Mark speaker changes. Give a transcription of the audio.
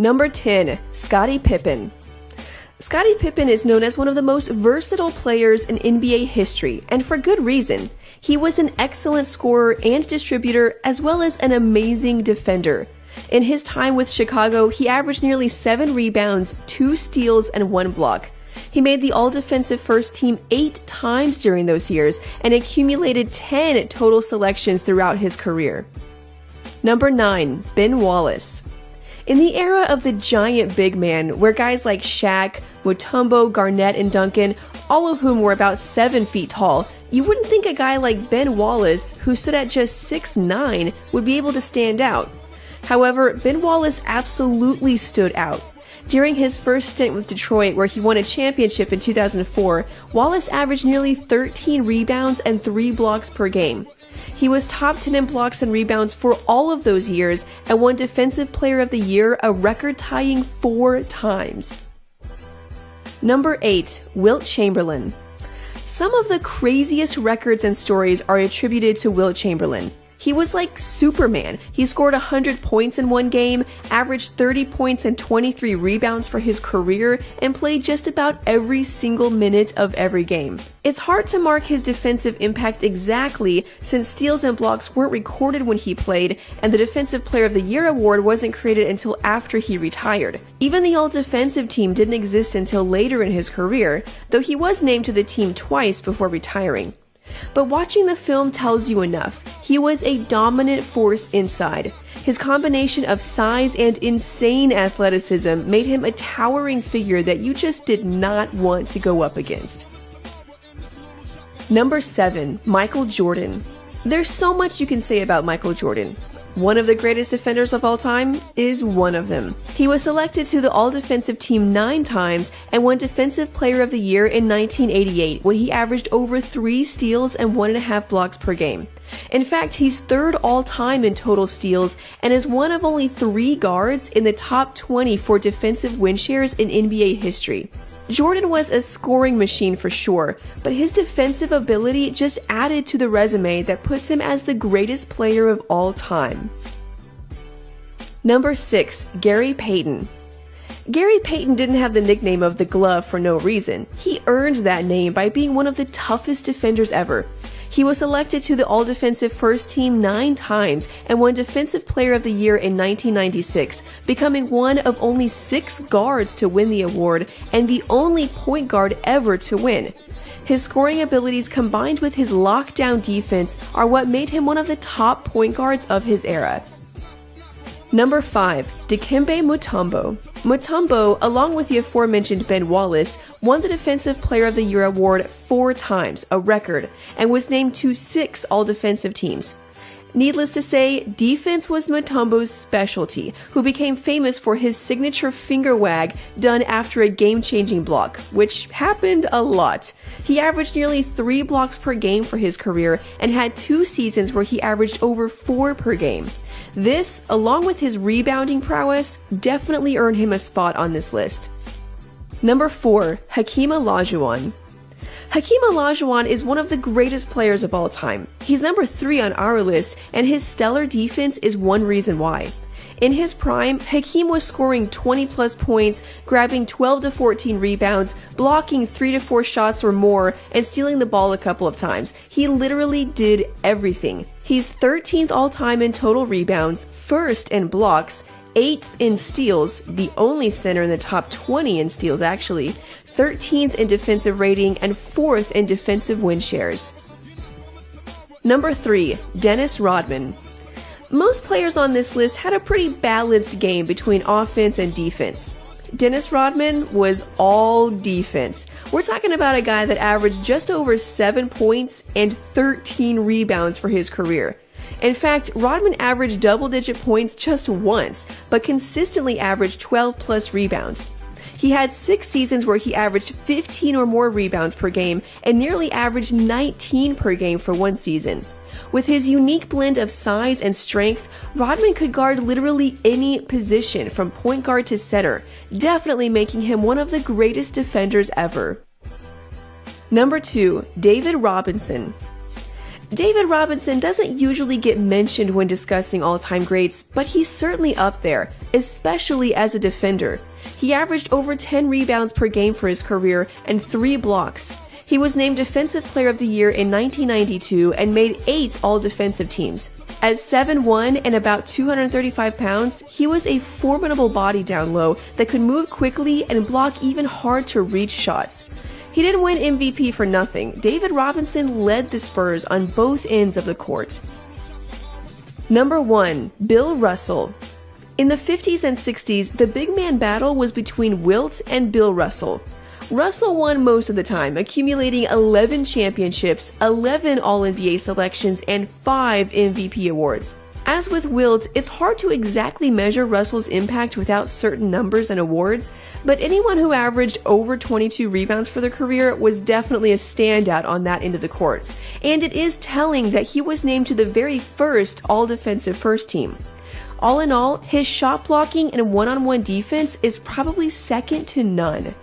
Speaker 1: Number 10. Scottie Pippen. Scottie Pippen is known as one of the most versatile players in NBA history, and for good reason. He was an excellent scorer and distributor, as well as an amazing defender. In his time with Chicago, he averaged nearly 7 rebounds, 2 steals, and 1 block. He made the All-Defensive First Team 8 times during those years and accumulated 10 total selections throughout his career. Number 9. Ben Wallace. In the era of the giant big man, where guys like Shaq, Mutombo, Garnett, and Duncan, all of whom were about 7 feet tall, you wouldn't think a guy like Ben Wallace, who stood at just 6'9", would be able to stand out. However, Ben Wallace absolutely stood out. During his first stint with Detroit, where he won a championship in 2004, Wallace averaged nearly 13 rebounds and 3 blocks per game. He was top 10 in blocks and rebounds for all of those years and won Defensive Player of the Year a record-tying 4 times. Number 8. Wilt Chamberlain. Some of the craziest records and stories are attributed to Wilt Chamberlain. He was like Superman. He scored 100 points in one game, averaged 30 points and 23 rebounds for his career, and played just about every single minute of every game. It's hard to mark his defensive impact exactly since steals and blocks weren't recorded when he played, and the Defensive Player of the Year award wasn't created until after he retired. Even the All-Defensive team didn't exist until later in his career, though he was named to the team twice before retiring. But watching the film tells you enough. He was a dominant force inside. His combination of size and insane athleticism made him a towering figure that you just did not want to go up against. Number 7. Michael Jordan. There's so much you can say about Michael Jordan. One of the greatest defenders of all time is one of them. He was selected to the All-Defensive Team 9 times and won Defensive Player of the Year in 1988 when he averaged over 3 steals and 1.5 blocks per game. In fact, he's 3rd all-time in total steals and is one of only 3 guards in the top 20 for defensive win shares in NBA history. Jordan was a scoring machine for sure, but his defensive ability just added to the resume that puts him as the greatest player of all time. Number 6. Gary Payton. Gary Payton didn't have the nickname of the Glove for no reason. He earned that name by being one of the toughest defenders ever. He was selected to the All-Defensive First Team 9 times and won Defensive Player of the Year in 1996, becoming one of only 6 guards to win the award and the only point guard ever to win. His scoring abilities combined with his lockdown defense are what made him one of the top point guards of his era. Number 5. Dikembe Mutombo. Mutombo, along with the aforementioned Ben Wallace, won the Defensive Player of the Year award 4 times, a record, and was named to 6 all-defensive teams. Needless to say, defense was Mutombo's specialty, who became famous for his signature finger wag done after a game-changing block, which happened a lot. He averaged nearly 3 blocks per game for his career and had 2 seasons where he averaged over 4 per game. This, along with his rebounding prowess, definitely earned him a spot on this list. Number 4. Hakeem Olajuwon. Hakeem Olajuwon is one of the greatest players of all time. He's number 3 on our list, and his stellar defense is one reason why. In his prime, Hakeem was scoring 20-plus points, grabbing 12 to 14 rebounds, blocking 3 to 4 shots or more, and stealing the ball a couple of times. He literally did everything. He's 13th all-time in total rebounds, 1st in blocks, 8th in steals, the only center in the top 20 in steals actually, 13th in defensive rating, and 4th in defensive win shares. Number 3. Dennis Rodman. Most players on this list had a pretty balanced game between offense and defense. Dennis Rodman was all defense. We're talking about a guy that averaged just over 7 points and 13 rebounds for his career. In fact, Rodman averaged double-digit points just once, but consistently averaged 12-plus rebounds. He had 6 seasons where he averaged 15 or more rebounds per game and nearly averaged 19 per game for one season. With his unique blend of size and strength, Rodman could guard literally any position from point guard to center, definitely making him one of the greatest defenders ever. Number 2. David Robinson. David Robinson doesn't usually get mentioned when discussing all-time greats, but he's certainly up there. especially as a defender. He averaged over 10 rebounds per game for his career and 3 blocks. He was named Defensive Player of the Year in 1992 and made 8 all-defensive teams. At 7'1" and about 235 pounds, he was a formidable body down low that could move quickly and block even hard-to-reach shots. He didn't win MVP for nothing. David Robinson led the Spurs on both ends of the court. Number 1. Bill Russell. In the 50s and 60s, the big man battle was between Wilt and Bill Russell. Russell won most of the time, accumulating 11 championships, 11 All-NBA selections, and 5 MVP awards. As with Wilt, it's hard to exactly measure Russell's impact without certain numbers and awards, but anyone who averaged over 22 rebounds for their career was definitely a standout on that end of the court. And it is telling that he was named to the very first All-Defensive First Team. All in all, his shot blocking and one-on-one defense is probably second to none.